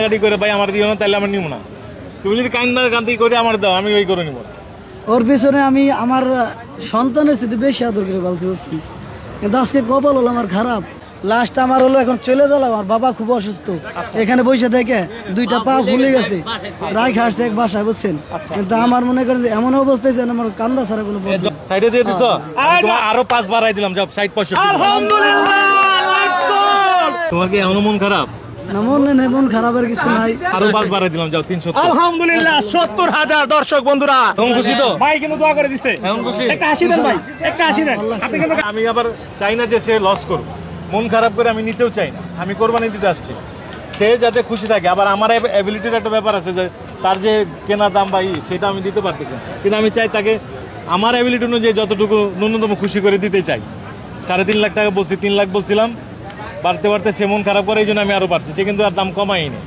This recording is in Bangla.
গাড়ি করে ভাই আমার দিও না, তাহলে আমার নিব না। তুমি যদি কান্দি করে আমার দাও, আমি ওই করে নিব না। ওর পিছনে আমি আমার সন্তানের সাথে বেশি আদর করে বলছি বুঝছি, কিন্তু আজকে কপাল হলো আমার খারাপ। লাস্ট আমার হলো এখন চলে গেল, আমার বাবা খুব অসুস্থ, এখানে বসে থেকে 2টা পা ভুলে গেছে, রায় খাসছে এক বাসায় বুঝছেন। কিন্তু আমার মনে করেন যে এমন অবস্থা হয়েছে আমার কান্দা ছাড়া কোনো পথ নেই। সাইডে দিয়ে দিছ, তোমার আরো 5 বাড়াই দিলাম, যাও 60-65। তোমার কি এমন মন খারাপ? না মনে নেই, মন খারাপের কিছু নাই। আরো 5 বাড়াই দিলাম, যাও 300। আলহামদুলিল্লাহ 70,000 দর্শক বন্ধুরা এখন খুশি তো? ভাই কিন্তু দোয়া করে দিচ্ছে। এখন খুশি? একটা হাসি দেন ভাই, একটা হাসি দেন। আপনি কিন্তু আমি আবার চাই না যে সে লস করুক, মন খারাপ করে আমি নিতেও চাই না। আমি কোরবানি দিতে আসছি, সে যাতে খুশি থাকে। আবার আমার অ্যাবিলিটির একটা ব্যাপার আছে যে তার যে কেনা দাম বা সেটা আমি দিতে পারতেছি না, কিন্তু আমি চাই তাকে আমার অ্যাবিলিটি অনুযায়ী যতটুকু ন্যূনতম খুশি করে দিতে চাই। 3.5 লাখ টাকা বলছি, 3 লাখ বলছিলাম, বাড়তে বাড়তে সে মন খারাপ করে, এই জন্য আমি আরও পারছি। সে কিন্তু আর দাম কমাইনি।